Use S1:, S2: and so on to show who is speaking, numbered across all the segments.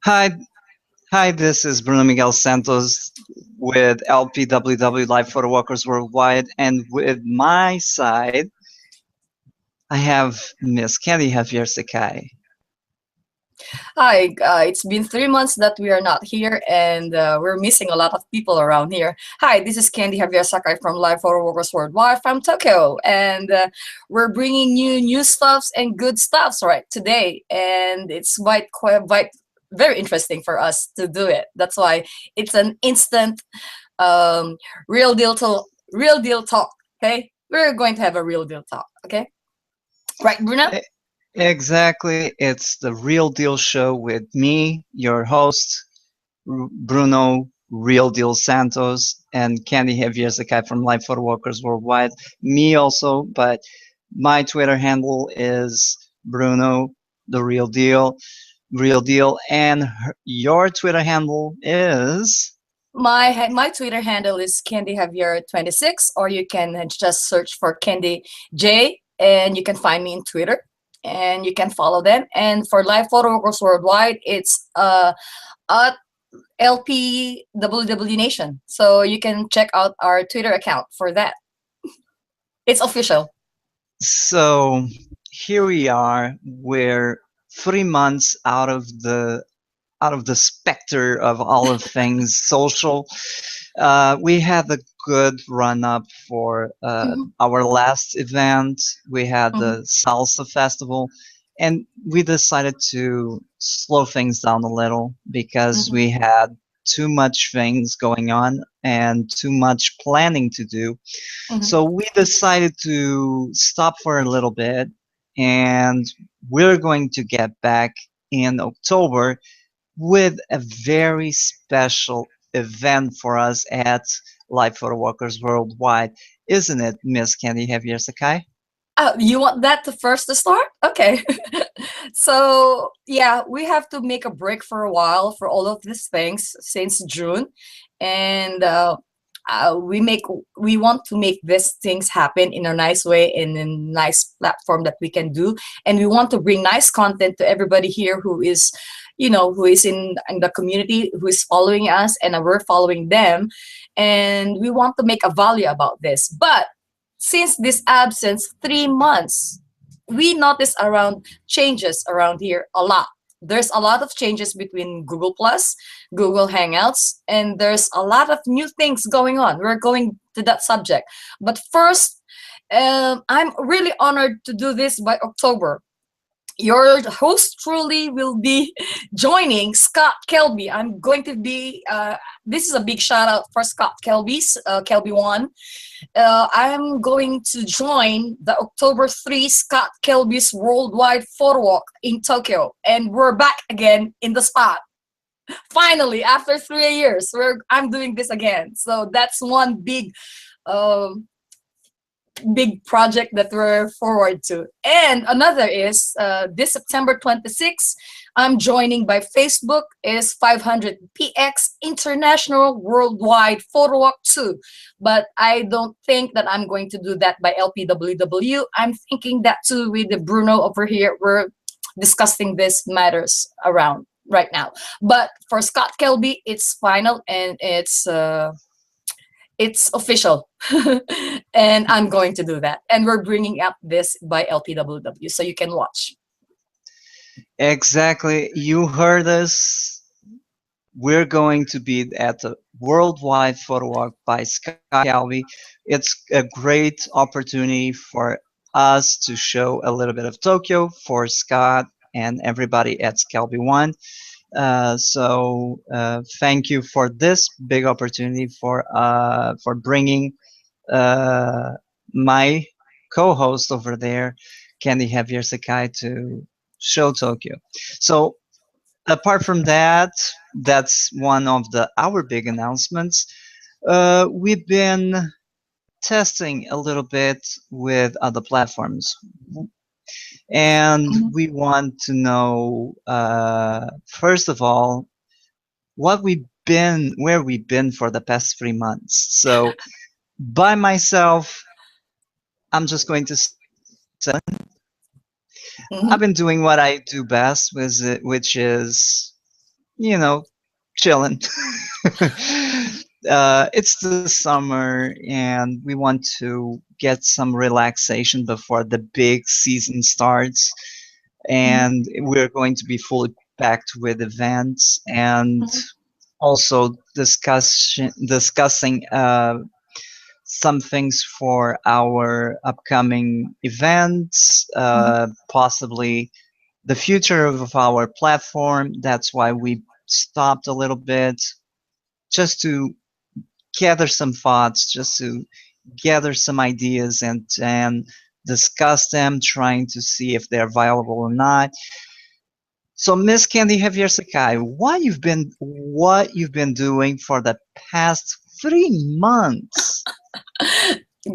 S1: Hi, hi. This is Bruno Miguel Santos with LPWW Live Photo Walkers Worldwide, and with my side, I have Miss Candy Javier Sakai.
S2: Hi, it's been 3 months that we are not here, and we're missing a lot of people around here. Hi, this is Candy Javier Sakai from Live Photo Workers Worldwide from Tokyo, and we're bringing you new stuffs and good stuffs right today, and it's quite very interesting for us to do it. That's why it's an instant, um, real deal talk. Okay, we're going to have a real deal talk. Okay, right, Bruno?
S1: E- Exactly, it's the Real Deal Show with me, your host, Bruno Real Deal Santos, and Candy Javier Sakai from Live Photo Walkers Worldwide. Me also, but my Twitter handle is Bruno the Real Deal. Real Deal, and your Twitter handle is.
S2: My Twitter handle is Candy Javier 26, or you can just search for Candy J, and you can find me in Twitter, and you can follow them. And for Live Photo Workers Worldwide, it's at LPWW Nation, so you can check out our Twitter account for that. It's official.
S1: So here we are. We're 3 months out of the specter of all of things social. We had a good run up for
S2: Hmm.
S1: our last event. We had
S2: Hmm.
S1: the Salsa Festival, and we decided to slow things down a little because
S2: Hmm.
S1: we had too much things going on and too much planning to do.
S2: Hmm.
S1: So we decided to stop for a little bit, and we're going to get back in October with a very special event for us at Live Photo Walkers Worldwide. Isn't it, Miss Candy Javier Sakai?
S2: Oh, you want that to first to start? Okay. So, yeah, we have to make a break for a while for all of these things since June. And we make we want to make these things happen in a nice way, in a nice platform that we can do. And we want to bring nice content to everybody here who is, who is in the community, who is following us, and we're following them. And we want to make a value about this. But since this absence, 3 months, we notice around changes around here a lot. There's a lot of changes between Google Plus, Google Hangouts, and there's a lot of new things going on. We're going to that subject. But first, I'm really honored to do this by October. Your host truly will be joining Scott Kelby. I'm going to be, this is a big shout out for Scott Kelby's, Kelby One. I'm going to join the October 3 Scott Kelby's Worldwide Photo Walk in Tokyo. And we're back again in the spot. Finally, after 3 years, I'm doing this again. So that's one um, big project that we're forward to. And another is this September 26th, I'm joining by Facebook is 500PX International Worldwide Photo Walk 2. But I don't think that I'm going to do that by LPWW. I'm thinking that too with the Bruno over here. We're discussing this matters around right now. But for Scott Kelby, it's final and it's official. And I'm going to do that. And we're bringing up this by LPWW so you can watch.
S1: Exactly. You heard us. We're going to be at the Worldwide Photo Walk by Scott Calvi. It's a great opportunity for us to show a little bit of Tokyo for Scott and everybody at Scalby One. So thank you for this big opportunity for bringing uh, my co-host over there, Candy Javier Sakai, to show Tokyo. So apart from that, that's one of the our big announcements. We've been testing a little bit with other platforms, and
S2: Mhm.
S1: we want to know first of all where we've been for the past 3 months. So by myself, I'm just going to say I've
S2: Mhm.
S1: been doing what I do best, which is you know, chilling. It's the summer, and we want to get some relaxation before the big season starts.
S2: Mhm,
S1: And we're going to be fully packed with events and
S2: mhm,
S1: also discussing some things for our upcoming events,
S2: mhm.
S1: possibly the future of our platform. That's why we stopped a little bit just to gather some thoughts, just to gather some ideas and discuss them, trying to see if they're viable or not. So, Miss Candy Javier Sakai, what you've been doing for the past 3 months?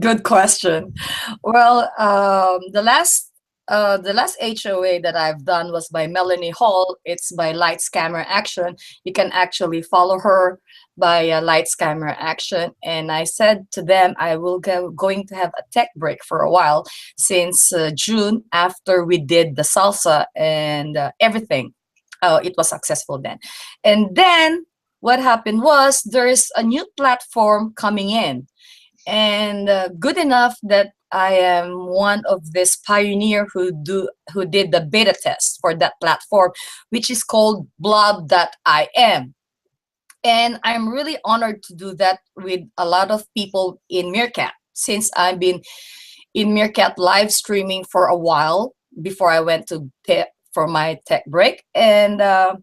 S2: Good question. Well, the last HOA that I've done was by Melanie Hall. It's by Lights Camera Action. You can actually follow her by Lights Camera Action. And I said to them, I will going to have a tech break for a while since June after we did the salsa and everything. It was successful then. And then what happened was there's a new platform coming in, and good enough that I am one of this pioneer who did the beta test for that platform, which is called Blob.im. And I'm really honored to do that with a lot of people in Meerkat, since I've been in Meerkat live streaming for a while before I went to for my tech break. And I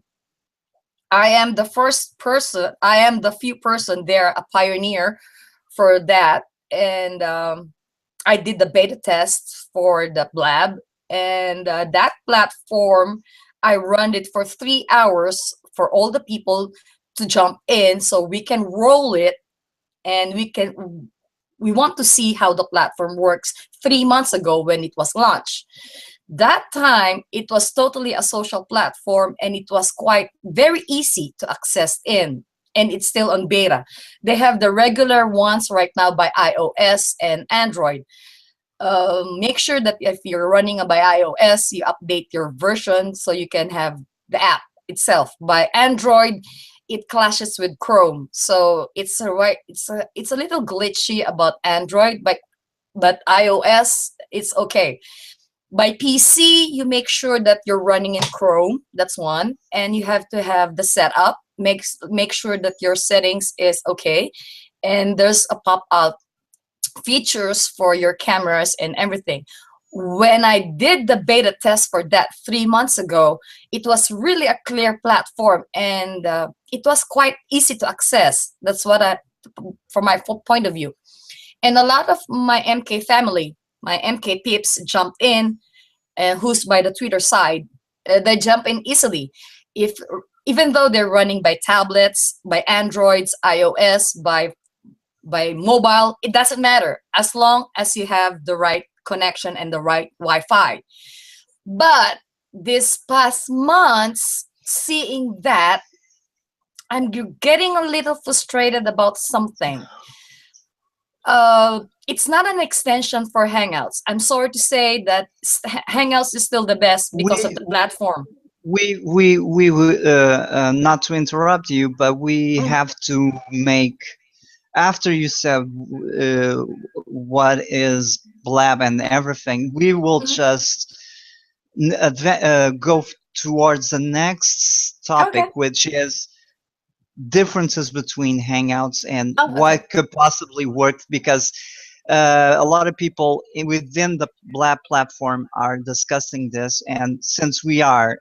S2: am the first person, I am the few person there, a pioneer for that. And I did the beta test for the Blab, and that platform, I run it for 3 hours for all the people to jump in, so we can roll it, and we want to see how the platform works 3 months ago when it was launched. That time, it was totally a social platform, and it was quite very easy to access in. And it's still on beta. They have the regular ones right now by iOS and Android. Make sure that if you're running by iOS, you update your version so you can have the app itself. By Android, it clashes with Chrome, so it's a little glitchy about Android, but iOS it's okay. By PC, you make sure that you're running in Chrome. That's one, and you have to have the setup. Make sure that your settings is okay, and there's a pop up features for your cameras and everything. When I did the beta test for that 3 months ago, it was really a clear platform, and it was quite easy to access. That's what from my point of view. And a lot of my MK family, my MK peeps jumped in, who's by the Twitter side. They jump in easily. If Even though they're running by tablets, by Androids, iOS, by mobile, it doesn't matter as long as you have the right connection and the right Wi-Fi. But this past months, seeing that, I'm getting a little frustrated about something. It's not an extension for Hangouts. I'm sorry to say that Hangouts is still the best because of
S1: We
S2: the platform.
S1: not to interrupt you, but we
S2: Mm,
S1: have to make after you said what is Blab and everything. We will
S2: mhm.
S1: just go towards the next topic,
S2: Okay.
S1: which is differences between Hangouts and
S2: Oh, okay.
S1: what could possibly work because a lot of people within the Blab platform are discussing this, and since we are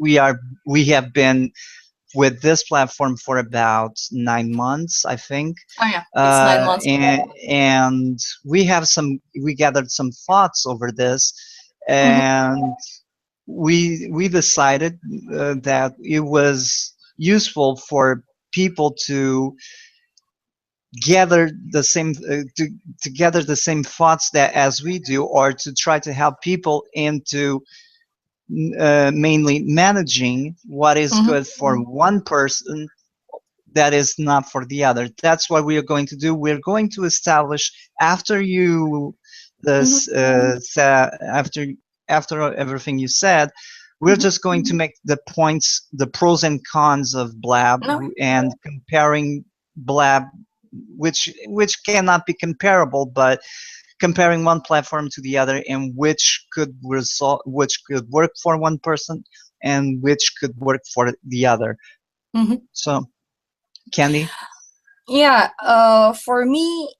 S1: we have been with this platform for about 9 months, I think,
S2: Oh yeah, it's 9 months.
S1: and we gathered some thoughts over this,
S2: Mhm,
S1: and we decided that it was useful for people to gather the same to gather the same thoughts that as we do, or to try to help people into mainly managing what is
S2: mhm,
S1: good for one person that is not for the other. That's what we are going to do. We're going to establish after you
S2: mhm,
S1: this after everything you said, We're
S2: Mhm.
S1: just going to make the points, the pros and cons of Blab,
S2: No.
S1: and comparing Blab, which cannot be comparable, but comparing one platform to the other, and which could result, which could work for one person, and which could work for the other.
S2: Mhm.
S1: So, Candy.
S2: Yeah, for me,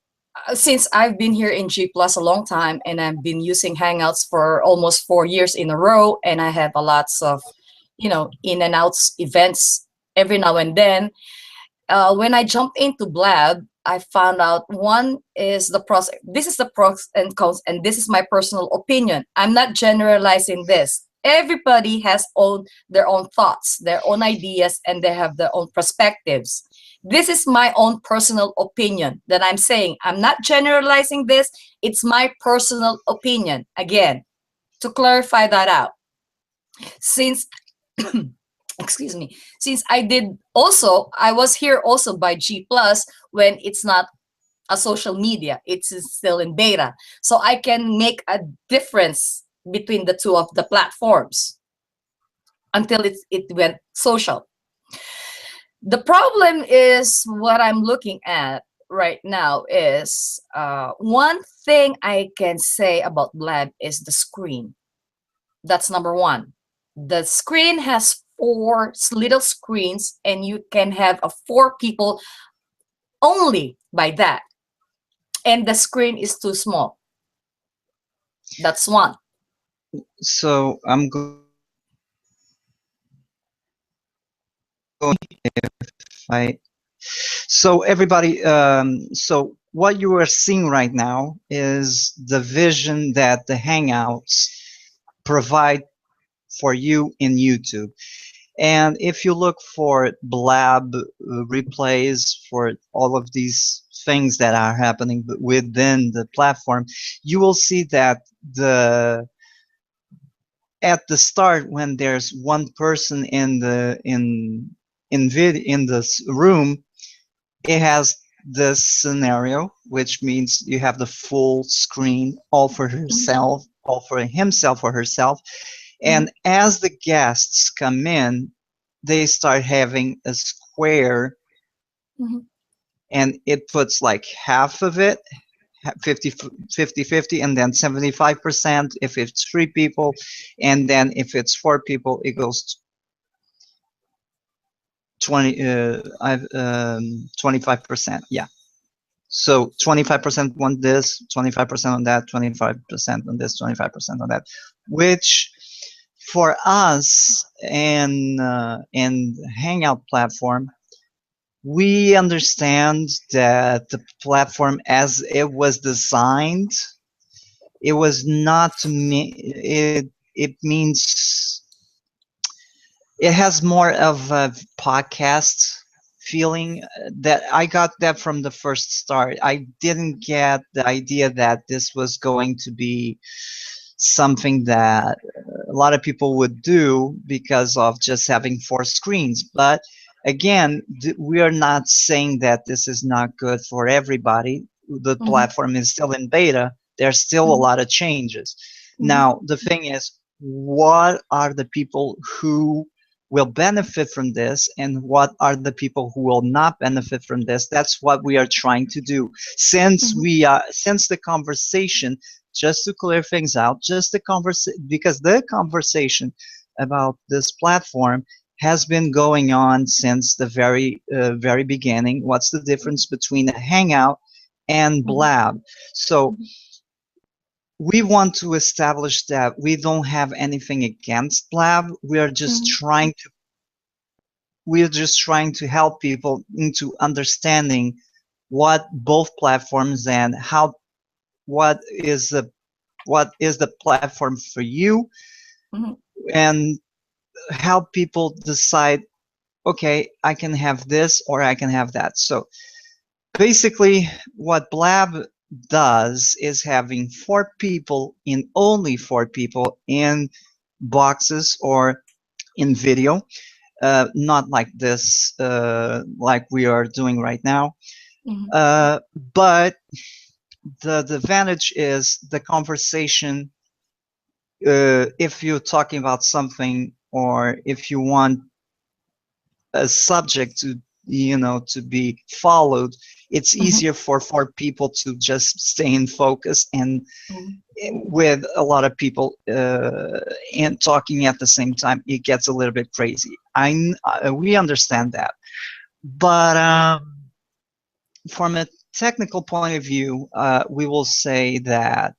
S2: since I've been here in G Plus a long time and I've been using Hangouts for almost 4 years in a row, and I have a lots of, in and outs events every now and then. When I jump into Blab, I found out one is the pros. This is the pros and cons, and this is my personal opinion. I'm not generalizing this. Everybody has their own thoughts, their own ideas, and they have their own perspectives. This is my own personal opinion that I'm saying. I'm not generalizing this. It's my personal opinion. Again, to clarify that out, since excuse me, since I was here also by G Plus when it's not a social media, it's still in beta, so I can make a difference between the two of the platforms until it went social. The problem is what I'm looking at right now is one thing I can say about Blab is the screen. That's number one. The screen has four little screens, and you can have a four people only by that. And the screen is too small. That's one.
S1: So I'm going. I So everybody, so what you are seeing right now is the vision that the Hangouts provide for you in YouTube. And if you look for Blab replays for all of these things that are happening within the platform, you will see that the at the start, when there's one person in this room, it has this scenario, which means you have the full screen all for
S2: Mhm,
S1: herself, all for himself or herself.
S2: mhm,
S1: And as the guests come in, they start having a square,
S2: mhm,
S1: and it puts like half of it, 50 and then 75% if it's three people, and then if it's four people it goes 25%. Yeah. So 25% on this, 25% on that, 25% on this, 25% on that, which for us and Hangout platform, we understand that the platform as it was designed, it was not to me. It means it has more of a podcast feeling that I got that from the first start. I didn't get the idea that this was going to be something that a lot of people would do because of just having four screens. But again, we are not saying that this is not good for everybody. The
S2: mhm,
S1: platform is still in beta. There's still a
S2: mhm,
S1: lot of changes.
S2: mhm,
S1: Now, the thing is, what are the people who will benefit from this and what are the people who will not benefit from this? That's what we are trying to do.
S2: mhm,
S1: Since the conversation, just to clear things out, just the because the conversation about this platform has been going on since the very beginning. What's the difference between a Hangout and
S2: mhm,
S1: Blab? So
S2: mhm,
S1: we want to establish that we don't have anything against Blab.
S2: mhm,
S1: We are just trying to help people into understanding what both platforms and how what is the what is the platform for you,
S2: mhm,
S1: and help people decide, okay, I can have this or I can have that. So basically what Blab does is having four people in only four people in boxes or in video, not like this, like we are doing right now.
S2: mhm,
S1: Uh, but the advantage is the conversation if you're talking about something, or if you want a subject to, to be followed, it's
S2: Mhm,
S1: easier for people to just stay in focus, and
S2: mhm,
S1: with a lot of people and talking at the same time, it gets a little bit crazy. We understand that, but from a technical point of view, we will say that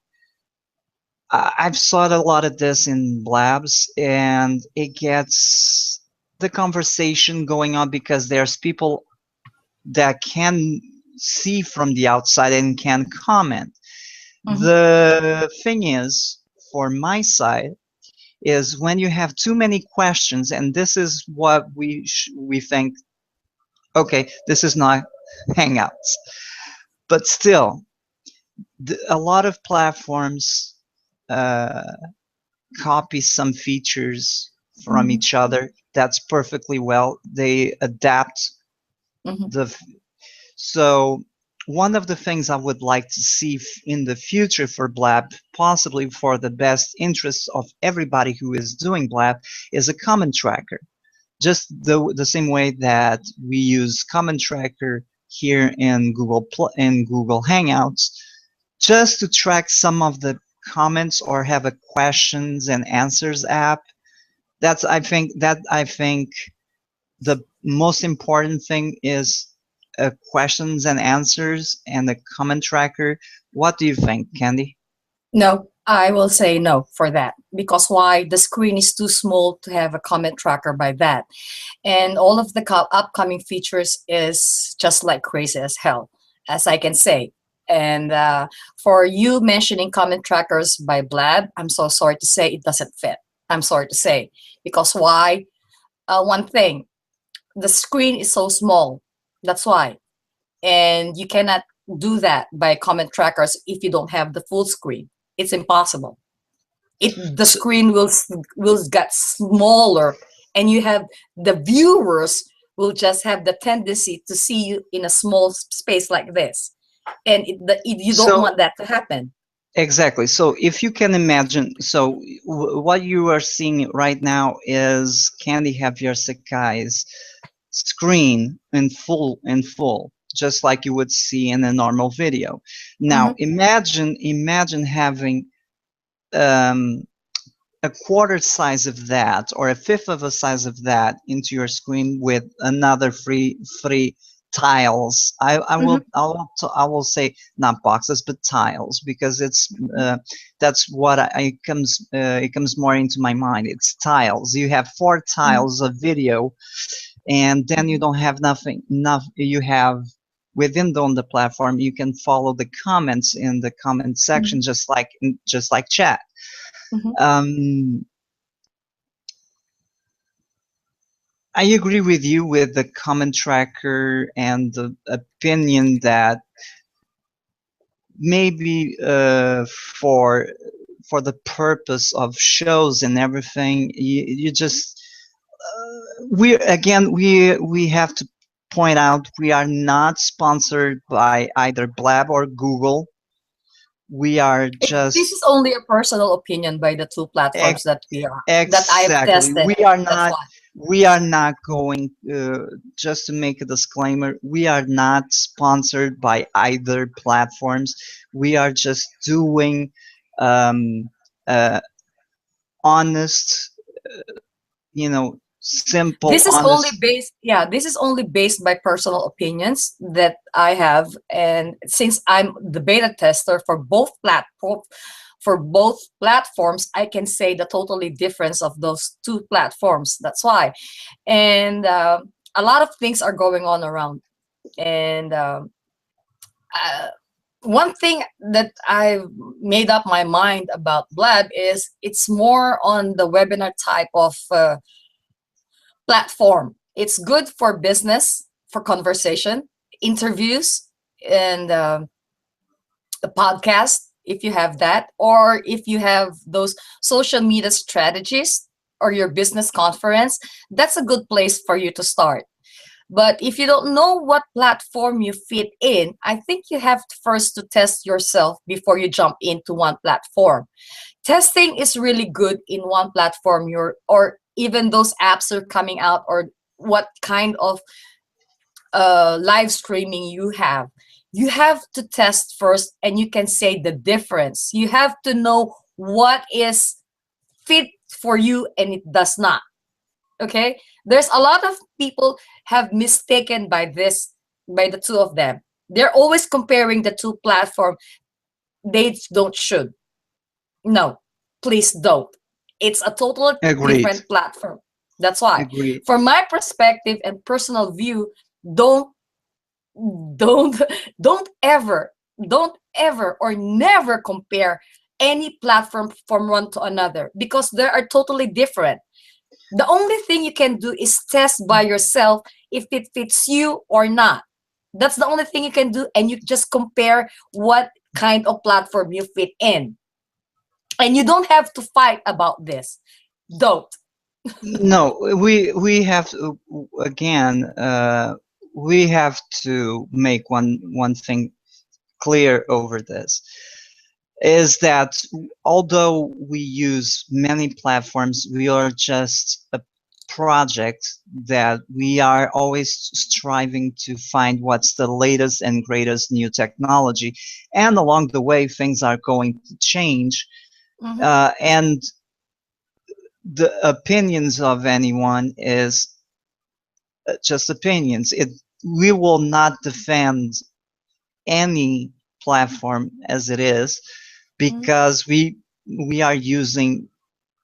S1: I've saw a lot of this in labs, and it gets the conversation going on because there's people that can see from the outside and can comment.
S2: mhm.
S1: The thing is, for my side, is when you have too many questions, and this is what we think. Okay, this is not Hangouts, but still, a lot of platforms uh, copy some features from
S2: Mhm,
S1: each other. That's perfectly well. They adapt
S2: mhm,
S1: the So one of the things I would like to see in the future for Blab, possibly for the best interests of everybody who is doing Blab, is a comment tracker. Just the same way that we use comment tracker here in Google Hangouts, just to track some of the comments or have a questions and answers app. I think the most important thing is questions and answers and the comment tracker. What do you think, Candy?
S2: No, I will say no for that. Because why? The screen is too small to have a comment tracker by that. And all of the upcoming features is just like crazy as hell, as I can say. And for you mentioning comment trackers by Blab, I'm so sorry to say it doesn't fit. I'm sorry to say. Because why? One thing, the screen is so small. That's why. And you cannot do that by comment trackers if you don't have the full screen. It's impossible. The
S1: So,
S2: screen will get smaller, and you have the viewers will just have the tendency to see you in a small space like this, and you don't
S1: so
S2: want that to happen.
S1: exactly. So if you can imagine, so what you are seeing right now is Candy Javier Sakai's screen in full, just like you would see in a normal video. Now
S2: Hmm.
S1: imagine having um, a quarter size of that or a fifth of a size of that into your screen with another free tiles.
S2: Hmm.
S1: I will say not boxes but tiles, because that's what it comes more into my mind. It's tiles. You have four
S2: Hmm.
S1: tiles of video, and then you don't have nothing enough. You have within on the platform, you can follow the comments in the comment section,
S2: Hmm.
S1: just like chat.
S2: Hmm.
S1: um, I agree with you with the comment tracker and the opinion that maybe for the purpose of shows and everything, you just we have to point out we are not sponsored by either Blab or Google. We are
S2: This
S1: just
S2: is only a personal opinion by the two platforms that I've
S1: exactly.
S2: tested.
S1: We are
S2: That's
S1: not.
S2: why.
S1: We are not going. Just to make a disclaimer, we are not sponsored by either platforms. We are just doing um, uh, honest, simple,
S2: This is only
S1: honest.
S2: based, yeah, this is only based by personal opinions that I have. And since I'm the beta tester for both platforms, I can say the totally difference of those two platforms. That's why. And a lot of things are going on around. And uh, one thing that I've made up my mind about Blab is it's more on the webinar type of platform. It's good for business, for conversation, interviews, and a podcast if you have that, or if you have those social media strategies or your business conference, that's a good place for you to start. But if you don't know what platform you fit in, I think you have to first to test yourself before you jump into one platform. testing is really good in one platform, or even those apps are coming out, or what kind of live streaming you have to test first, and you can say the difference. You have to know what is fit for you and it does not. Okay, there's a lot of people have mistaken by this, by the two of them. They're always comparing the two platform. They don't should. No, please don't. It's a total
S1: Agreed.
S2: different platform. That's why,
S1: Agreed.
S2: from my perspective and personal view, don't don't don't ever, don't ever or never compare any platform from one to another, because they are totally different. The only thing you can do is test by yourself if it fits you or not. That's the only thing you can do, and you just compare what kind of platform you fit in. And you don't have to fight about this. Don't.
S1: No, we have to, again, we have to make one thing clear over this, is that although we use many platforms, we are just a project that we are always striving to find what's the latest and greatest new technology, and along the way things are going to change,
S2: Mhm.
S1: and the opinions of anyone is just opinions. We will not defend any platform as it is,
S2: Mhm.
S1: because we are using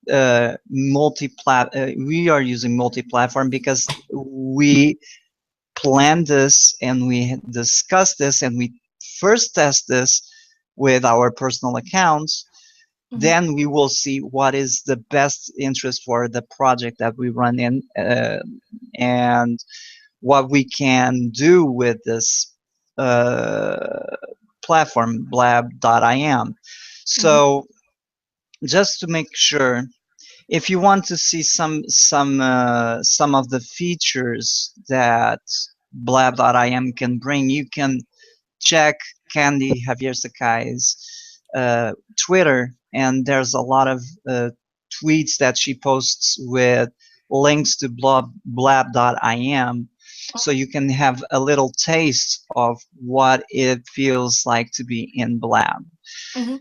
S1: we are using multi-platform because we plan this and we discuss this and we first test this with our personal accounts.
S2: Mhm.
S1: Then we will see what is the best interest for the project that we run in, and what we can do with this uh, platform, blab.im.
S2: Mhm.
S1: So just to make sure, if you want to see some of the features that blab.im can bring, you can check Candy Javier Sakai's Twitter, and there's a lot of tweets that she posts with links to blab.im, so you can have a little taste of what it feels like to be in Blab.
S2: Mhm.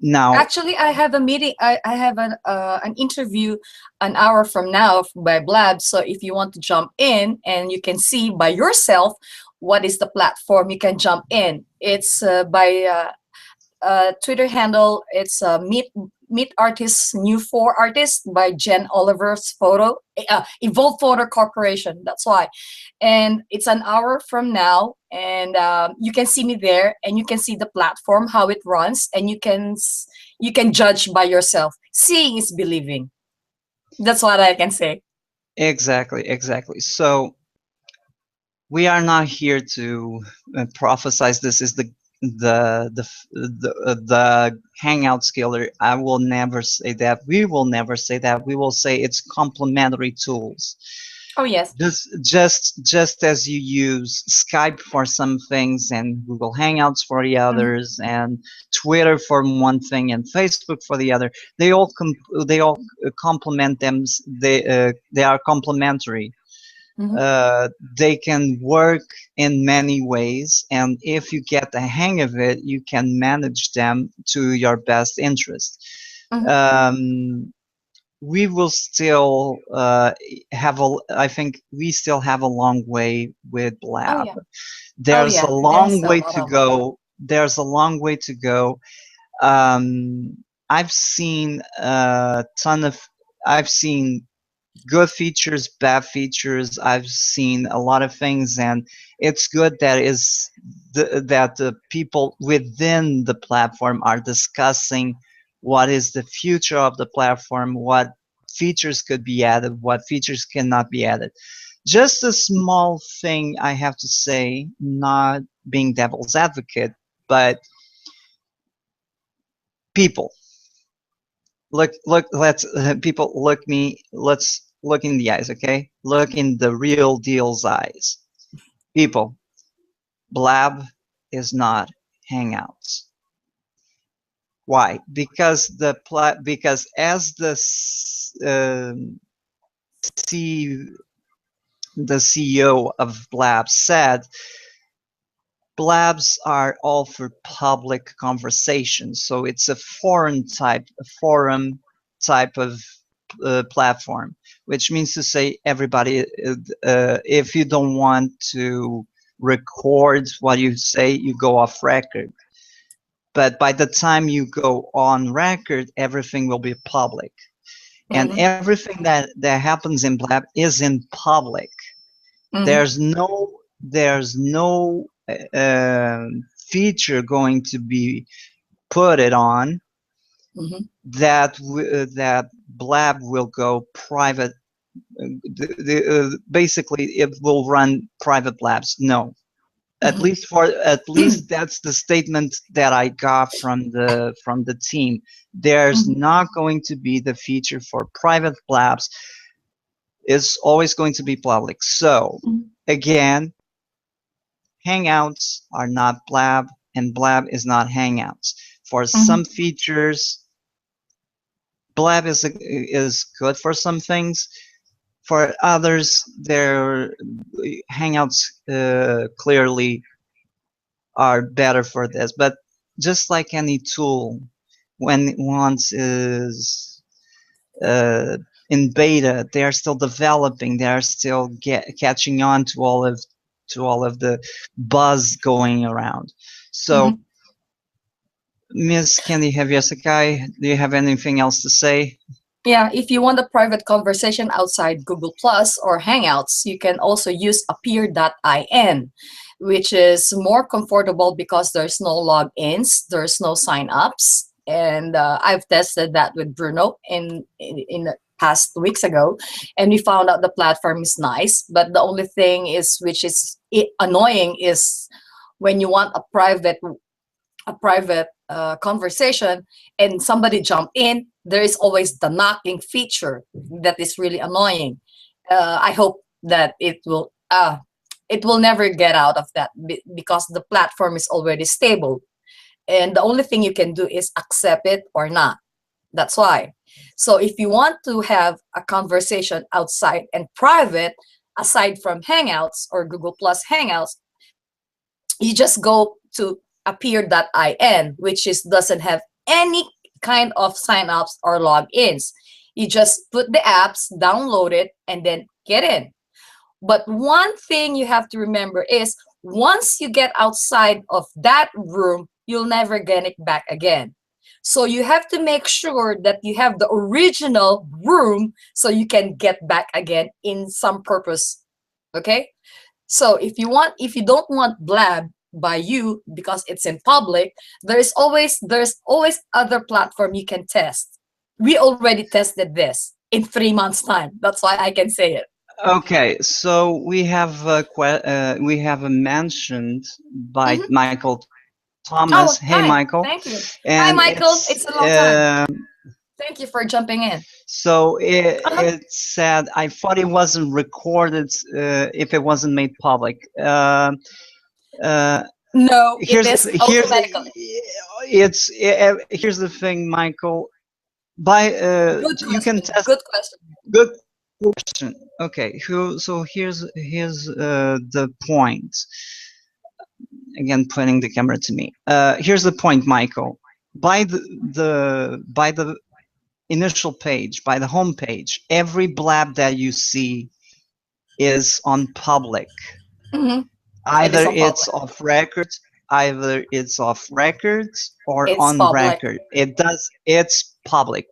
S1: Now,
S2: Actually, I have a meeting. I have an interview an hour from now by Blab. So if you want to jump in and you can see by yourself what is the platform, you can jump in. It's by Twitter handle. It's Meet Artists New Four Artists by Jen Oliver's photo. Evolve Photo Corporation. That's why, and it's an hour from now, and you can see me there, and you can see the platform how it runs, and you can judge by yourself. Seeing is believing. That's what I can say.
S1: exactly. So we are not here to prophesize this is the hangout skiller. I will never say that. We will never say that. We will say it's complementary tools.
S2: Oh yes.
S1: Just as you use Skype for some things and Google Hangouts for the
S2: Hmm.
S1: others and Twitter for one thing and Facebook for the other, they all complement them. They are complementary.
S2: Hmm.
S1: They can work in many ways, and if you get the hang of it, you can manage them to your best interest.
S2: Hmm.
S1: Um, we will still I think we still have a long way with
S2: Oh
S1: Blab.
S2: yeah. Oh
S1: There's a
S2: yeah. There's
S1: long
S2: a
S1: way
S2: lot
S1: to
S2: of.
S1: go. There's a long way to go. I've seen a ton of, I've seen good features, bad features. I've seen a lot of things, and it's good that that the people within the platform are discussing what is the future of the platform, what features could be added, what features cannot be added. Just a small thing I have to say, not being devil's advocate, but people let's people look me let's look in the eyes, okay? Look in the real deal's eyes. People, Blab is not Hangouts. Why? Because because as C the CEO of Blab said, Blabs are all for public conversation, so it's a forum type of platform, which means to say everybody, if you don't want to record what you say, you go off record. But by the time you go on record, everything will be public, and
S2: Mm-hmm.
S1: everything that happens in Blab is in public.
S2: Mm-hmm.
S1: There's no feature going to be put it on
S2: Mm-hmm.
S1: that Blab will go private. Basically, it will run private labs. No,
S2: Mm-hmm.
S1: at least that's the statement that I got from the team. There's
S2: Mm-hmm.
S1: not going to be the feature for private labs. It's always going to be public. So again, Hangouts are not Blab, and Blab is not Hangouts. For
S2: Mm-hmm.
S1: some features, Blab is good for some things. For others, their Hangouts clearly are better for this. But just like any tool, when once is in beta, they are still developing. They are still catching on to all of the buzz going around. So,
S2: Mm-hmm.
S1: Miss Candy Heavy Sakai, do you have anything else to say?
S2: Yeah, if you want a private conversation outside Google Plus or Hangouts, you can also use appear.in, which is more comfortable because there's no logins, there's no sign-ups. And I've tested that with Bruno in the past weeks ago, and we found out the platform is nice. But the only thing is, which is annoying, is when you want a private conversation and somebody jump in, there is always the knocking feature that is really annoying. I hope that it will never get out of that because the platform is already stable, and the only thing you can do is accept it or not. That's why. So if you want to have a conversation outside and private, aside from Hangouts or Google Plus Hangouts, you just go to appear.in, which is doesn't have any kind of signups or logins. You just put the apps, download it, and then get in. But one thing you have to remember is once you get outside of that room, you'll never get it back again. So you have to make sure that you have the original room so you can get back again in some purpose. Okay? So if you don't want Blab by you because it's in public, there's always other platform you can test. We already tested this in 3 months time. That's why I can say it.
S1: Okay, so we have a mentioned by
S2: Hmm.
S1: Michael Thomas.
S2: Oh,
S1: Hey,
S2: hi.
S1: Michael,
S2: Thank you. Hi,
S1: and
S2: Michael.
S1: it's
S2: It's a long time. Thank you for jumping in.
S1: so
S2: Uh-huh.
S1: it said I thought it wasn't recorded if it wasn't made public. Uh,
S2: No, it
S1: here's
S2: is
S1: here's
S2: automatically.
S1: here's the thing, Michael. By
S2: Good
S1: you can
S2: question.
S1: test.
S2: Good question.
S1: Good question. Okay, so here's the point. Again, pointing the camera to me. Here's the point, Michael. By the initial page, by the home page, every blab that you see is on public.
S2: Hmm. It is
S1: Either
S2: on
S1: it's
S2: public.
S1: off record, either it's off records or
S2: It's
S1: on
S2: public.
S1: record. It's public.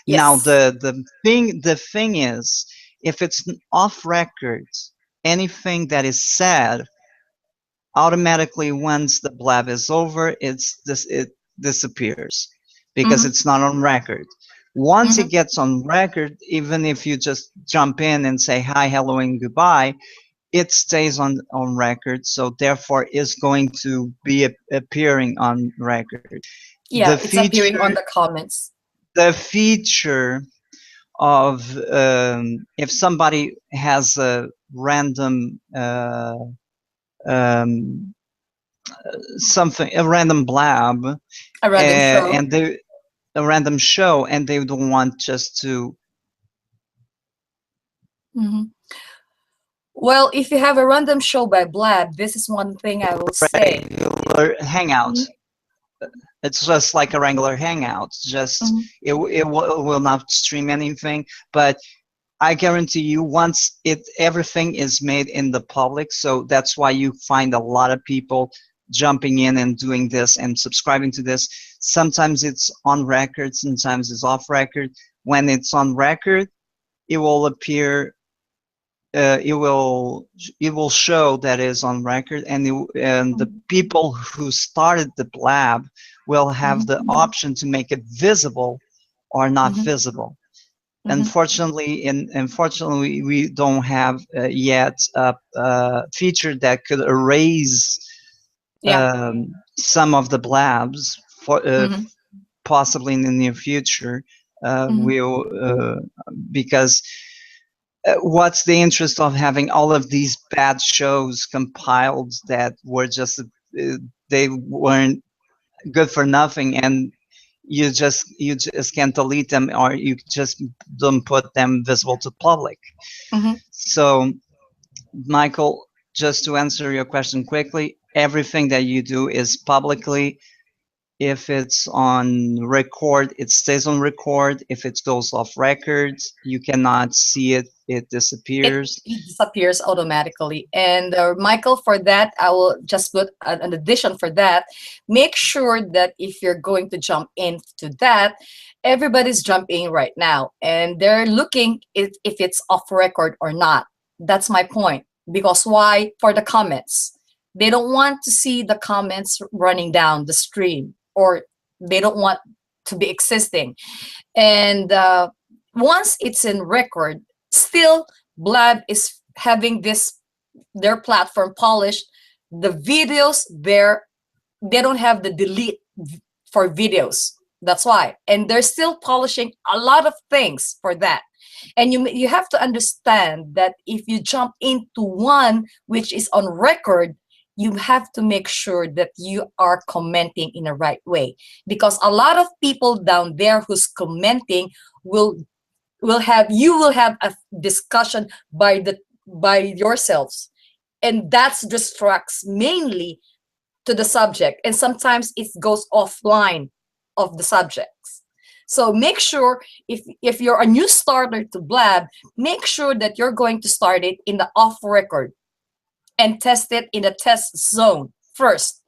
S1: Now
S2: Yes.
S1: the thing is, if it's off record, anything that is said automatically once the blab is over, it disappears because
S2: Hmm.
S1: it's not on record. Once it
S2: Hmm.
S1: gets on record, even if you just jump in and say hi, hello, and goodbye, it stays on record. So therefore, is going to be appearing on record. The
S2: Yeah, it's appearing
S1: feature
S2: on the comments.
S1: the feature of if somebody has a random um, something, a random blab,
S2: A random show.
S1: and they a random show, and they don't want just to
S2: Mhm. Well, if you have a random show by Blab, this is one thing I will say.
S1: regular hangout.
S2: Mhm,
S1: It's just like a regular hangout. Just
S2: mhm,
S1: will not stream anything, but I guarantee you, once everything is made in the public, so that's why you find a lot of people jumping in and doing this and subscribing to this. Sometimes it's on record, sometimes it's off record. When it's on record, it will appear. It will show that is on record, and and the
S2: mhm,
S1: people who started the blab will have
S2: mhm,
S1: the option to make it visible or not
S2: mhm,
S1: visible.
S2: mhm.
S1: Unfortunately, we don't have yet a feature that could erase
S2: Yeah.
S1: some of the blabs for
S2: Mhm,
S1: possibly in the near future.
S2: mhm,
S1: Will Because what's the interest of having all of these bad shows compiled that were just they weren't good for nothing, and you just can't delete them, or you just don't put them visible to public.
S2: mhm.
S1: So, Michael, just to answer your question quickly, everything that you do is publicly. If it's on record, it stays on record. If it goes off record, you cannot see it, it disappears.
S2: It disappears automatically. And Michael, for that, I will just put an addition for that. Make sure that if you're going to jump into that, everybody's jumping right now, and they're looking if it's off record or not. That's my point. Because why? For the comments, they don't want to see the comments running down the stream, or they don't want to be existing. And once it's in record, still Blab is having this their platform polished. The videos there, they don't have the for videos. That's why, and they're still polishing a lot of things for that. And you have to understand that if you jump into one which is on record, you have to make sure that you are commenting in the right way, because a lot of people down there who's commenting will you will have a discussion by yourselves, and that's distracts mainly to the subject, and sometimes it goes offline of the subjects. So make sure, if you're a new starter to Blab, make sure that you're going to start it in the off record and test it in the test zone first.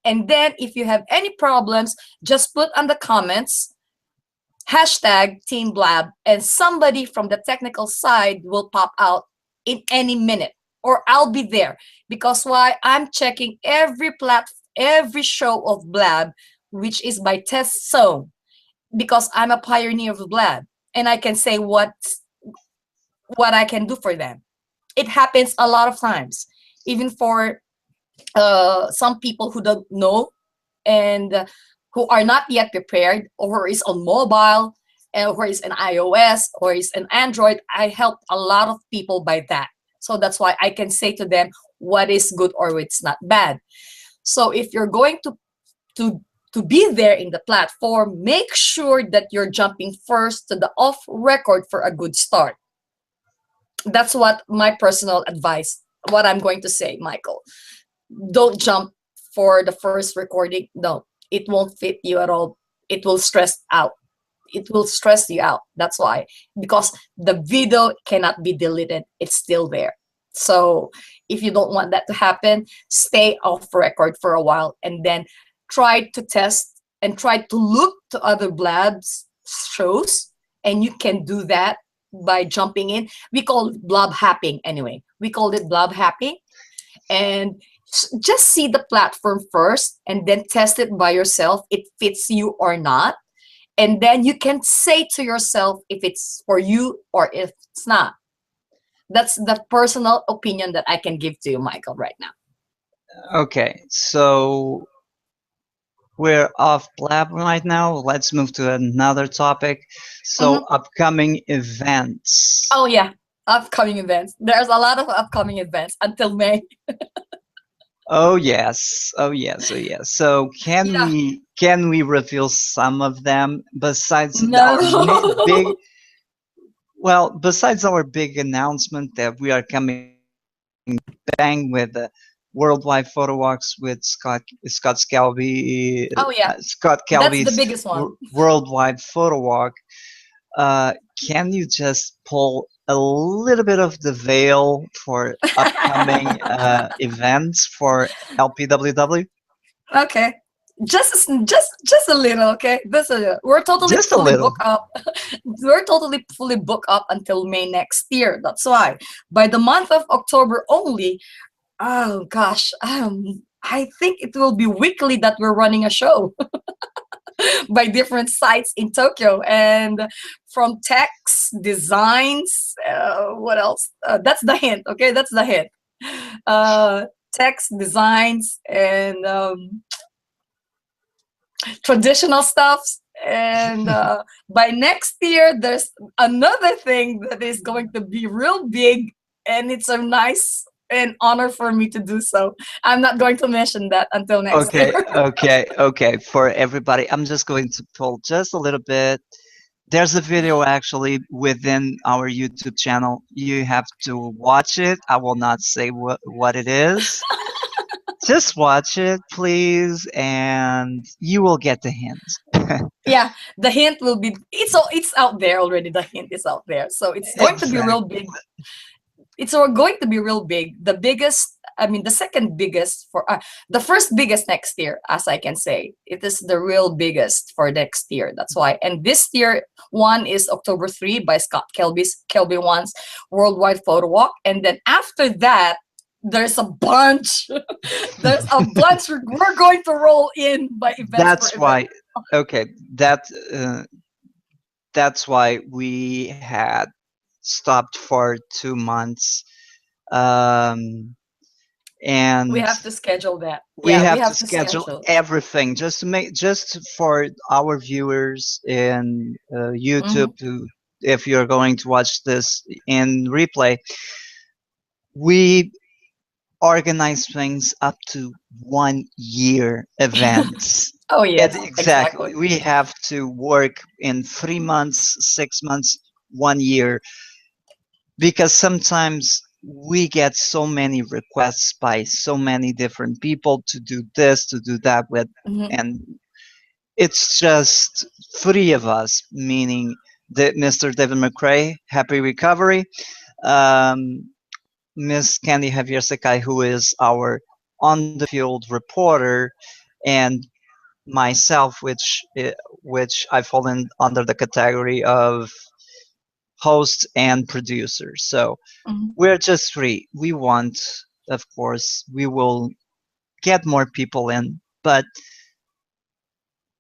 S2: And then if you have any problems, just put on the comments hashtag Team Blab, and somebody from the technical side will pop out in any minute, or I'll be there. Because why? I'm checking every show of Blab, which is by test zone, because I'm a pioneer of Blab, and I can say what I can do for them. It happens a lot of times, even for some people who don't know, and who are not yet prepared, or is on mobile, or is an iOS, or is an Android. I help a lot of people by that. So that's why I can say to them what is good or what's not bad. So if you're going to to be there in the platform, make sure that you're jumping first to the off record for a good start. That's what my personal advice, what I'm going to say, Michael. Don't jump for the first recording. No, it won't fit you at all. It will stress out. It will stress you out. That's why. Because the video cannot be deleted. It's still there. So if you don't want that to happen, stay off record for a while, and then try to test and try to look to other blabs shows. And you can do that by jumping in. We call it blob happing anyway. We called it blob happing. And just see the platform first, and then test it by yourself, it fits you or not. And then you can say to yourself if it's for you or if it's not. That's the personal opinion that I can give to you, Michael, right now.
S1: Okay, so we're off Blab right now. Let's move to another topic. So,
S2: Mhm.
S1: upcoming events.
S2: Oh yeah, upcoming events. There's a lot of upcoming events until May.
S1: Oh yes. Oh yes. Oh yes. So
S2: Yeah.
S1: can we reveal some of them besides
S2: No.
S1: our big, well, besides our big announcement that we are coming bang with the worldwide photo walks with Scott Scalby,
S2: Oh yeah,
S1: Scott
S2: that's the
S1: Calby's
S2: biggest one.
S1: worldwide photo walk. Uh, can you just pull a little bit of the veil for upcoming events for LPWW?
S2: Okay. Just a little, okay? This is we're totally
S1: Just a
S2: fully
S1: little.
S2: booked up. We're totally fully booked up until May next year. That's why by the month of October only, oh gosh, I think it will be weekly that we're running a show by different sites in Tokyo, and from text designs. What else? That's the hint. Okay, that's the hint. Uh, text designs and traditional stuffs. And by next year, there's another thing that is going to be real big, and it's a nice and honor for me to do so. I'm not going to mention that until next year.
S1: Okay, okay, okay. For everybody, I'm just going to pull just a little bit. There's a video actually within our YouTube channel. You have to watch it. I will not say what it is. Just watch it, please, and you will get the hint.
S2: Yeah, the hint will be it's out there already. The hint is out there, so it's going to be real
S1: Exactly.
S2: big. It's going to be real big. The biggest, I mean, the second biggest for the first biggest next year, as I can say. It is the real biggest for next year. That's why. And this year one is October 3 by Scott Kelby One's Worldwide Photo Walk. And then after that, there's a bunch. There's a bunch we're going to roll in by events for
S1: That's
S2: events.
S1: why. Okay, uh, that's why we had stopped for 2 months, um,
S2: We
S1: and
S2: have to schedule that.
S1: we
S2: Yeah, we
S1: have to
S2: have to
S1: schedule
S2: schedule.
S1: everything just to make just for our viewers in
S2: Hmm.
S1: YouTube to, if you're going to watch this in replay, we organize things up to 1 year events.
S2: Oh
S1: It,
S2: yes, exactly.
S1: exactly. We have to work in 3 months, 6 months, 1 year, because sometimes we get so many requests by so many different people to do this, to do that with,
S2: Hmm.
S1: and it's just three of us, meaning Mr. David McRae, happy recovery, um, Miss Candy Javier Sekai, who is our on the field reporter, and myself, which I fall in under the category of host and producer. So
S2: Hmm.
S1: we're just three. We want, of course, we will get more people in, but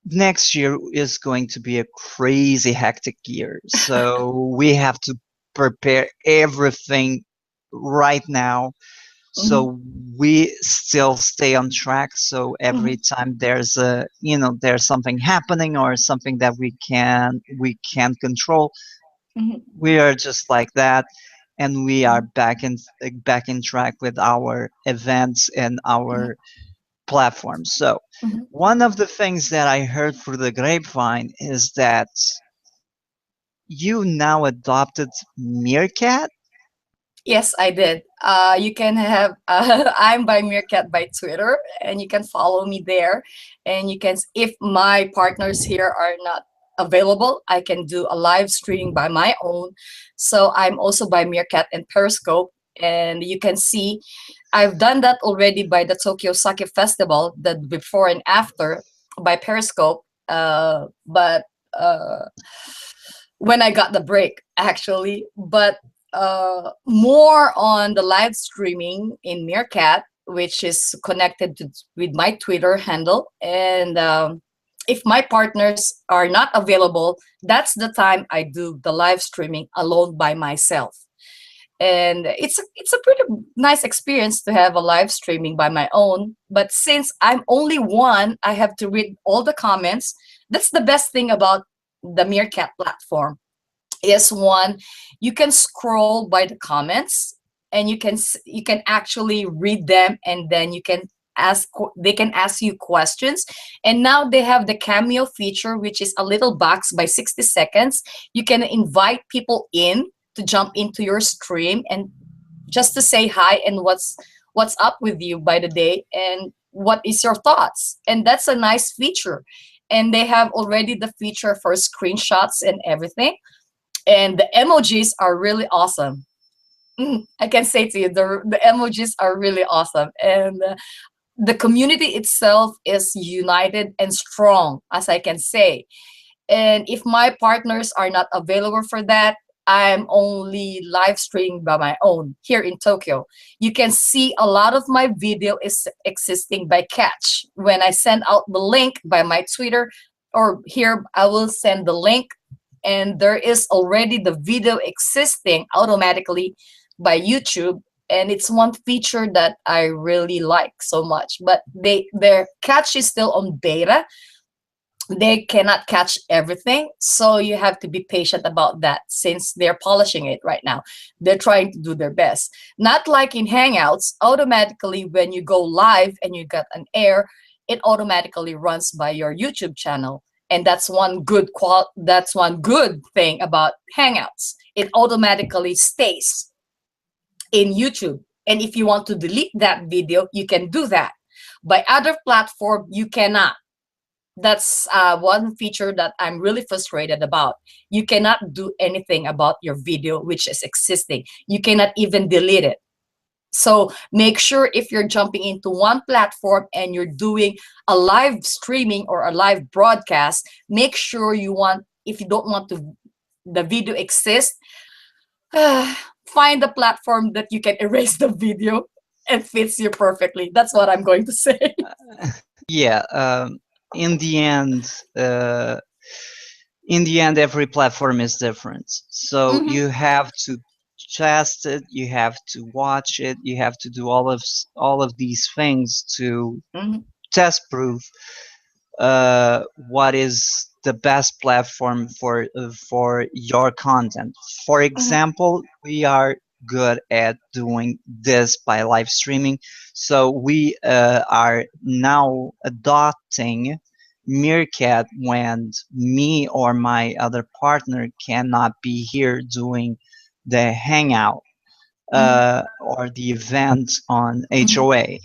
S1: next year is going to be a crazy hectic year. So we have to prepare everything right now,
S2: Hmm.
S1: so we still stay on track. So every
S2: Hmm.
S1: time there's a, there's something happening or something that we can control,
S2: Hmm.
S1: we are just like that, and we are back in track with our events and
S2: Hmm.
S1: our platforms. So
S2: Hmm.
S1: one of the things that I heard through the grapevine is that you now adopted Meerkat.
S2: Yes, I did. You can have I'm by Meerkat by Twitter, and you can follow me there. And you can, if my partners here are not available, I can do a live streaming by my own. So I'm also by Meerkat and Periscope, and you can see I've done that already by the Tokyo Sake Festival, the before and after by Periscope. But when I got the break, actually. But more on the live streaming in Meerkat, which is connected with my Twitter handle. And if my partners are not available, that's the time I do the live streaming alone by myself. And it's a pretty nice experience to have a live streaming by my own. But since I'm only one, I have to read all the comments. That's the best thing about the Meerkat platform is one, you can scroll by the comments, and you can actually read them, and then you can they can ask you questions. And now they have the cameo feature, which is a little box by 60 seconds. You can invite people in to jump into your stream and just to say hi and what's up with you by the day and what is your thoughts. And that's a nice feature. And they have already the feature for screenshots and everything. And the emojis are really awesome. I can say to you, the emojis are really awesome. And the community itself is united and strong, as I can say. And if my partners are not available for that, I'm only live streaming by my own here in Tokyo. You can see a lot of my video is existing by Catch. When I send out the link by my Twitter, or here I will send the link, and there is already the video existing automatically by YouTube. And it's one feature that I really like so much. But their Catch is still on beta. They cannot catch everything, so you have to be patient about that since they're polishing it right now. They're trying to do their best. Not like in Hangouts, automatically when you go live and you got an air, it automatically runs by your YouTube channel. And that's that's one good thing about Hangouts. It automatically stays in YouTube. And if you want to delete that video, you can do that. By other platform, you cannot. That's one feature that I'm really frustrated about. You cannot do anything about your video which is existing. You cannot even delete it. So make sure if you're jumping into one platform and you're doing a live streaming or a live broadcast, make sure if you don't want the video exist, find a platform that you can erase the video and fits you perfectly. That's what I'm going to say.
S1: Yeah. In the end, every platform is different. So
S2: Mhm.
S1: you have to test it, you have to watch it, you have to do all of these things to
S2: Mhm.
S1: test proof what is the best platform for your content. For
S2: Mhm.
S1: example, we are good at doing this by live streaming, so we are now adopting Meerkat when me or my other partner cannot be here doing the hangout
S2: Mhm.
S1: or the event on
S2: Mhm.
S1: HOA.
S2: Mhm.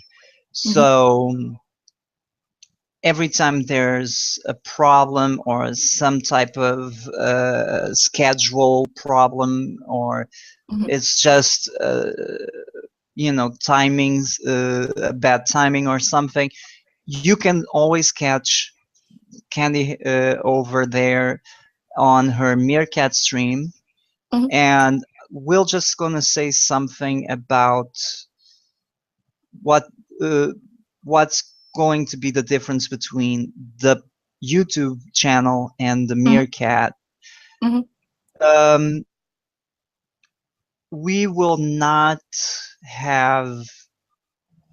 S1: So every time there's a problem or some type of schedule problem, or
S2: Mhm.
S1: it's just timings, bad timing or something, you can always catch Candy over there on her Meerkat stream,
S2: Mhm.
S1: and we're just gonna say something about what uh, what's going to be the difference between the YouTube channel and the
S2: Mhm.
S1: Meerkat.
S2: Mhm.
S1: Um, we will not have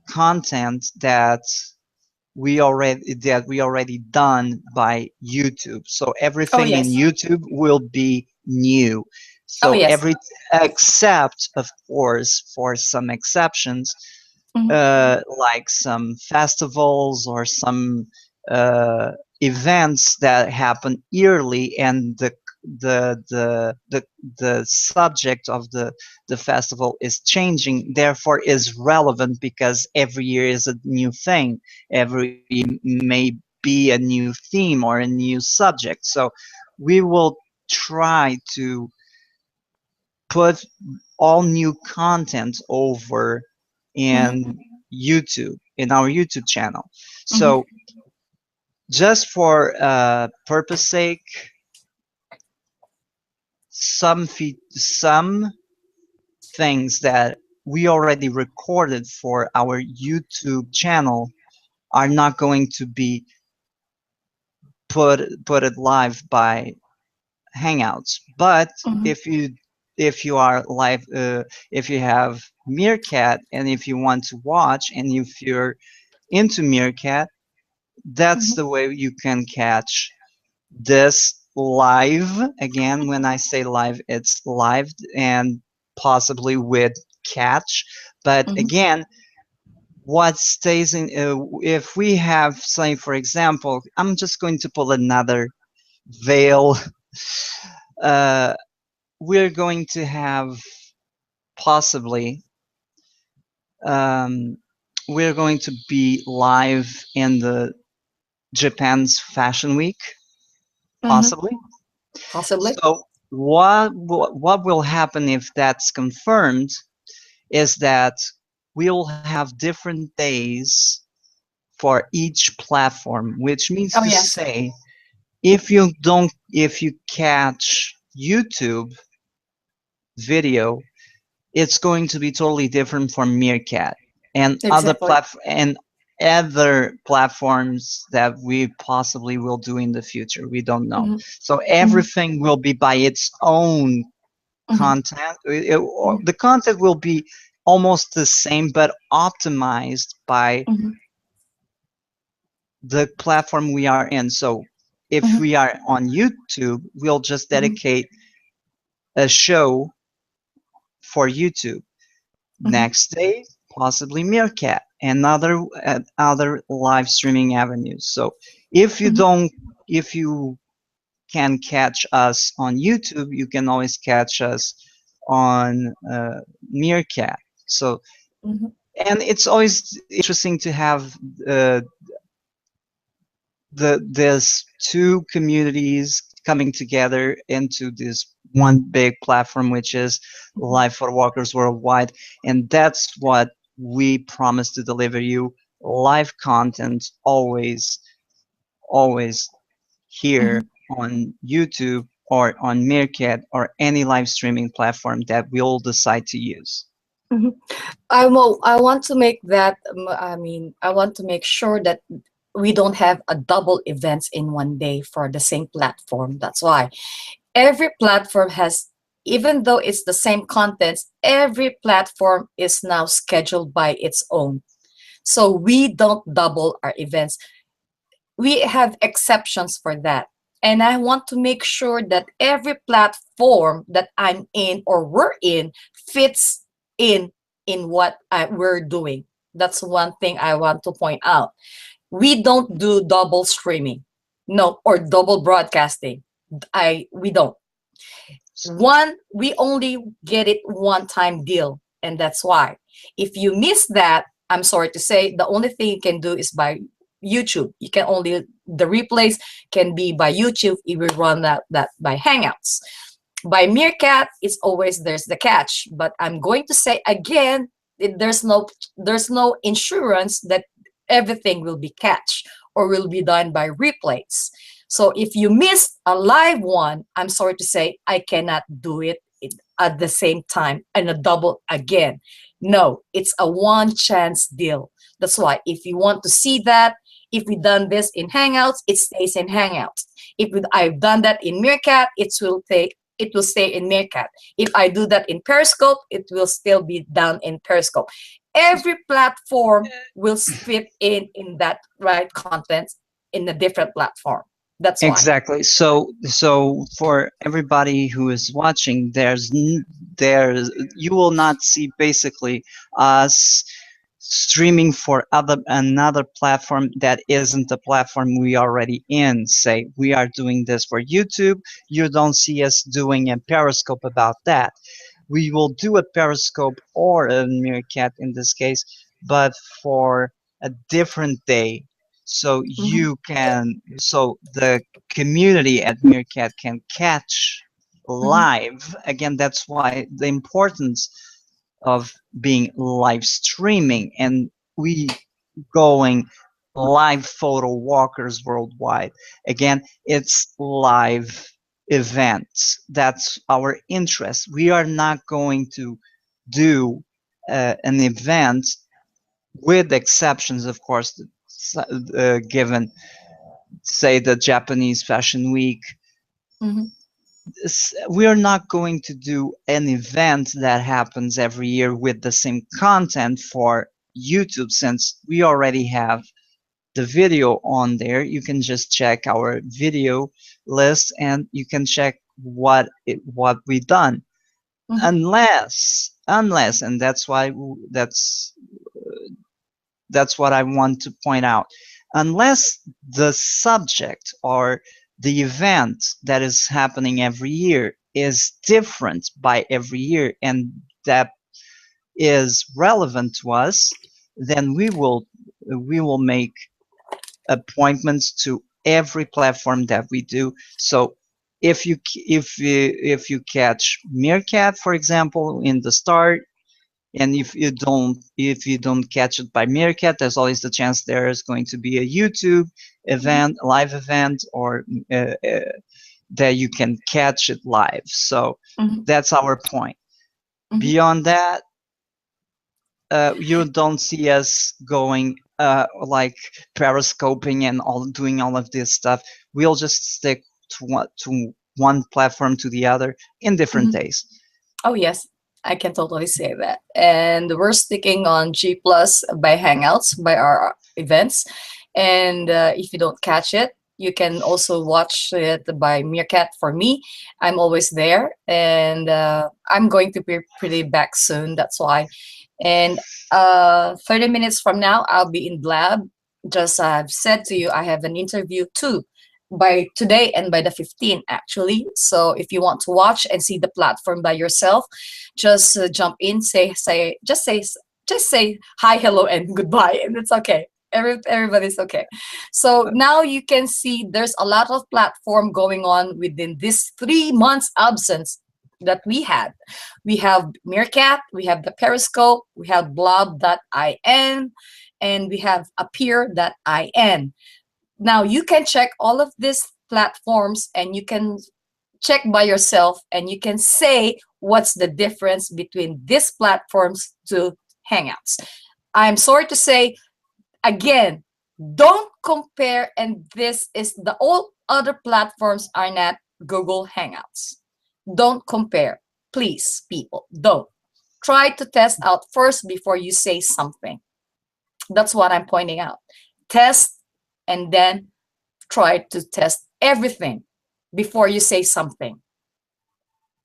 S1: content that we already done by YouTube. So
S2: Oh
S1: everything in
S2: yes.
S1: YouTube will be new.
S2: Oh
S1: So
S2: yes.
S1: every except, of course, for some exceptions,
S2: Mhm.
S1: like some festivals or some uh, events that happen yearly, and the subject of the festival is changing, therefore is relevant because every year is a new thing, every may be a new theme or a new subject. So we will try to put all new content over
S2: Mhm.
S1: in YouTube, in our YouTube channel.
S2: Mhm.
S1: So just for purpose sake, some things that we already recorded for our YouTube channel are not going to be put it live by Hangouts. But
S2: Mhm.
S1: if you are live, if you have Meerkat, and if you want to watch, and if you're into Meerkat, that's
S2: Mhm.
S1: the way you can catch this live. Again, when I say live, it's live, and possibly with catch. But
S2: Mhm.
S1: again, what stays in, if we have, say, for example, I'm just going to pull another veil. uh, we're going to have possibly, um, we're going to be live in the Japan's Fashion Week,
S2: Mhm.
S1: possibly.
S2: Possibly.
S1: So what will happen if that's confirmed is that we'll have different days for each platform, which means
S2: Oh
S1: to
S2: yes.
S1: say, if you catch YouTube video, it's going to be totally different from Meerkat and
S2: Exactly.
S1: other platforms that we possibly will do in the future. We don't know.
S2: Mhm.
S1: So
S2: Mhm.
S1: everything will be by its own
S2: Mhm.
S1: content.
S2: Mhm.
S1: The content will be almost the same, but optimized by
S2: Mhm.
S1: the platform we are in. So if
S2: Mhm.
S1: we are on YouTube, we'll just
S2: Mhm.
S1: dedicate a show for YouTube.
S2: Mhm.
S1: Next day, possibly Meerkat and other live streaming avenues. So if you
S2: Mhm.
S1: don't, if you can catch us on YouTube, you can always catch us on Meerkat. So,
S2: Mhm.
S1: and it's always interesting to have uh, there's two communities coming together into this one big platform, which is
S2: Mhm.
S1: Live for Walkers Worldwide, and that's what we promise to deliver you: live content, always here
S2: Mhm.
S1: on YouTube or on Meerkat or any live streaming platform that we'll decide to use.
S2: Mhm. I want to make that. I mean, I want to make sure that we don't have a double events in one day for the same platform. That's why every platform has, even though it's the same contents, every platform is now scheduled by its own. So we don't double our events. We have exceptions for that. And I want to make sure that every platform that I'm in or we're in fits in what we're doing. That's one thing I want to point out. We don't do double streaming, no, or double broadcasting. We don't. One, we only get it one time deal, and that's why. If you miss that, I'm sorry to say, the only thing you can do is by YouTube. You can only the replays can be by YouTube if we run that by Hangouts. By Meerkat, it's always there's the catch. But I'm going to say again, there's no insurance that everything will be catch or will be done by replays. So if you missed a live one, I'm sorry to say I cannot do it at the same time and a double again. No, it's a one chance deal. That's why if you want to see that, if we done this in Hangouts, it stays in Hangouts. I've done that in Meerkat, it will stay in Meerkat. If I do that in Periscope, it will still be down in Periscope. Every platform will fit in that right content in a different platform. That's why.
S1: Exactly. So for everybody who is watching, there's you will not see basically us streaming for another platform that isn't the platform we already in. Say we are doing this for YouTube, you don't see us doing a Periscope about that. We will do a Periscope or a Meerkat in this case, but for a different day.
S2: Mhm.
S1: So the community at Meerkat can catch
S2: Mhm.
S1: live. Again, that's why the importance of being live streaming and we going live photo walkers worldwide. Again, it's live events. That's our interest. We are not going to do an event, with exceptions, of course, given, say, the Japanese Fashion Week.
S2: Mhm.
S1: We are not going to do an event that happens every year with the same content for YouTube, since we already have the video on there. You can just check our video list and you can check what we done.
S2: Mhm.
S1: Unless unless, and that's why that's what I want to point out, unless the subject or the event that is happening every year is different by every year and that is relevant to us, then we will make appointments to every platform that we do. So if you catch Meerkat, for example, in the start, and if you don't catch it by Meerkat, there's always the chance there is going to be a YouTube event, a live event, or that you can catch it live. So
S2: Mhm.
S1: that's our point.
S2: Mhm.
S1: Beyond that, you don't see us going like periscoping and doing all of this stuff. We'll just stick to one platform to the other in different
S2: Mhm.
S1: days.
S2: Oh yes, I can totally say that. And we're sticking on G Plus by Hangouts by our events. And if you don't catch it, you can also watch it by Meerkat. For me, I'm always there, and I'm going to be pretty back soon. That's why. And 30 minutes from now, I'll be in Blab. Just I've said to you, I have an interview too by today and by the 15th actually. So if you want to watch and see the platform by yourself, just jump in, just say hi, hello, and goodbye, and it's okay. Everybody's okay. So now you can see there's a lot of platform going on within this 3 months absence that we had. We have Meerkat, we have the Periscope, we have blob.in, and we have appear.in. Now you can check all of these platforms and you can check by yourself and you can say what's the difference between these platforms to Hangouts. I'm sorry to say again, don't compare, and this is the all other platforms are not Google Hangouts. Don't compare. Please, people, don't. Try to test out first before you say something. That's what I'm pointing out. Test and then try to test everything before you say something.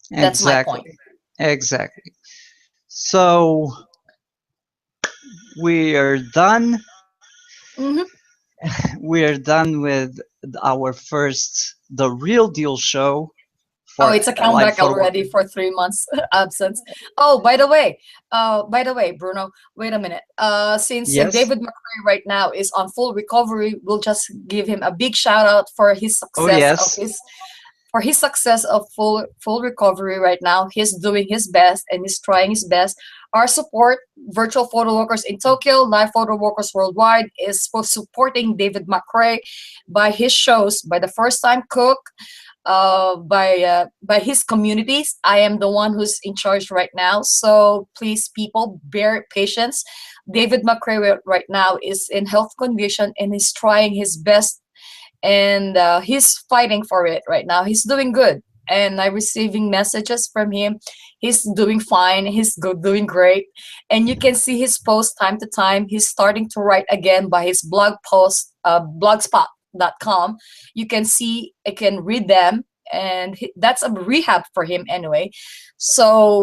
S2: That's my point.
S1: Exactly. Exactly. So we are done.
S2: Hmm.
S1: We are done with our first, the real deal show
S2: Oh,
S1: for
S2: it's a
S1: Live
S2: comeback
S1: Photo.
S2: already for 3 months absence. By the way, Bruno, wait a minute. Since
S1: Yes.
S2: David McRae right now is on full recovery, we'll just give him a big shout out
S1: Oh yes.
S2: for his success of full recovery right now. He's doing his best and he's trying his best. Our support, Virtual Photo Workers in Tokyo, Live Photo Workers Worldwide, is for supporting David McRae by his shows, by the First Time Cook, by his communities. I am the one who's in charge right now. So please, people, bear patience. David McRae right now is in health condition and is trying his best, and he's fighting for it right now. He's doing good, and I'm receiving messages from him. He's doing fine. He's doing great, and you can see his post time to time. He's starting to write again by his blog post, blogspot.com. You can see, I can read them, and that's a rehab for him anyway. So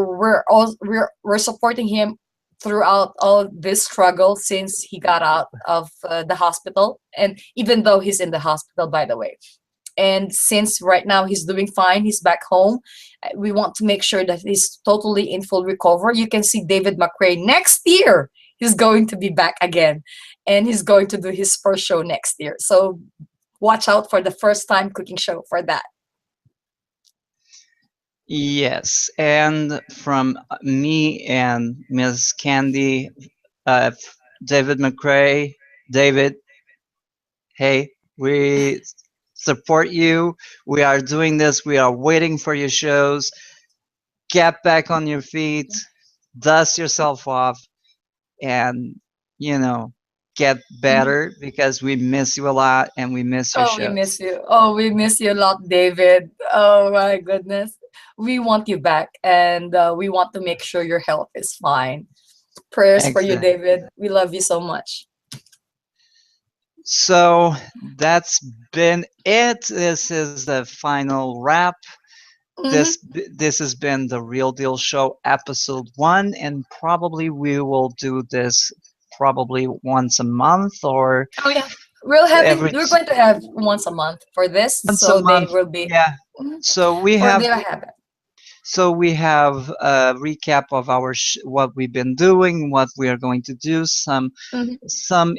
S2: we're supporting him throughout all this struggle since he got out of the hospital, and even though he's in the hospital, by the way. And since right now he's doing fine, he's back home, we want to make sure that he's totally in full recovery. You can see David McRae next year, he's going to be back again, and he's going to do his first show next year. So watch out for the First Time Cooking show for that.
S1: Yes. And from me and Miss Candy, David McRae, David, hey, we support you. We are doing this. We are waiting for your shows. Get back on your feet, dust yourself off, and, you know, get
S2: Mhm.
S1: better because we miss you a lot and we miss your
S2: Oh, we miss
S1: shows.
S2: you. Oh, we miss you a lot, David. Oh my goodness. We want you back, and we want to make sure your health is fine. Prayers for you,
S1: Exactly.
S2: David. We love you so much.
S1: So that's been it. This is the final wrap.
S2: Hmm.
S1: This has been the Real Deal Show, episode 1, and probably we will do this probably once a month or
S2: Oh yeah,
S1: every
S2: we're going to have once a month for this,
S1: once a
S2: so they
S1: month.
S2: will be
S1: Yeah.
S2: Mhm.
S1: So we
S2: For
S1: have
S2: their habit.
S1: a recap of our what we've been doing, what we are going to do,
S2: Hmm.
S1: some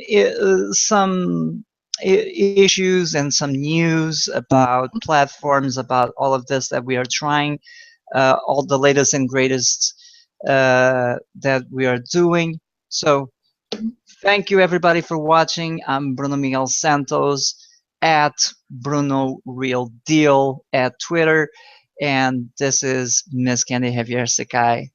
S1: issues and some news about platforms, about all of this that we are trying, all the latest and greatest that we are doing. So thank you everybody for watching. I'm Bruno Miguel Santos at Bruno Real Deal at Twitter, and this is Miss Candy Javier Sekai.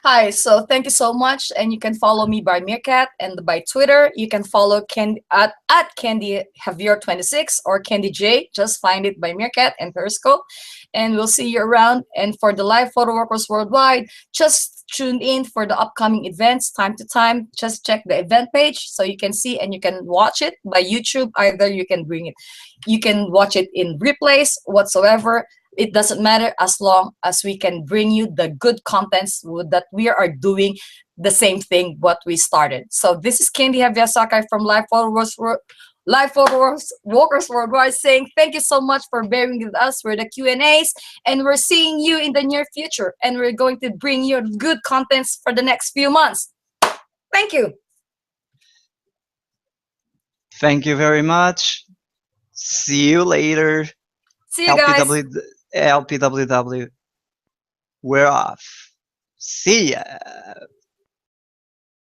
S2: Hi, so thank you so much. And you can follow me by Meerkat and by Twitter. You can follow Candy at Candy Javier 26 or Candy J. Just find it by Meerkat and Periscope. And we'll see you around. And for the live photo workers worldwide, just tune in for the upcoming events time to time. Just check the event page so you can see and you can watch it by YouTube. Either you can bring it, you can watch it in replays whatsoever. It doesn't matter as long as we can bring you the good contents that we are doing the same thing what we started. So this is Candy Javier Sakai from Life Followers Walkers Worldwide saying thank you so much for bearing with us for the Q&As, and we're seeing you in the near future, and we're going to bring you good contents for the next few months. Thank you.
S1: Thank you very much. See you later.
S2: See you guys.
S1: LPW, LPWW. We're off. See ya.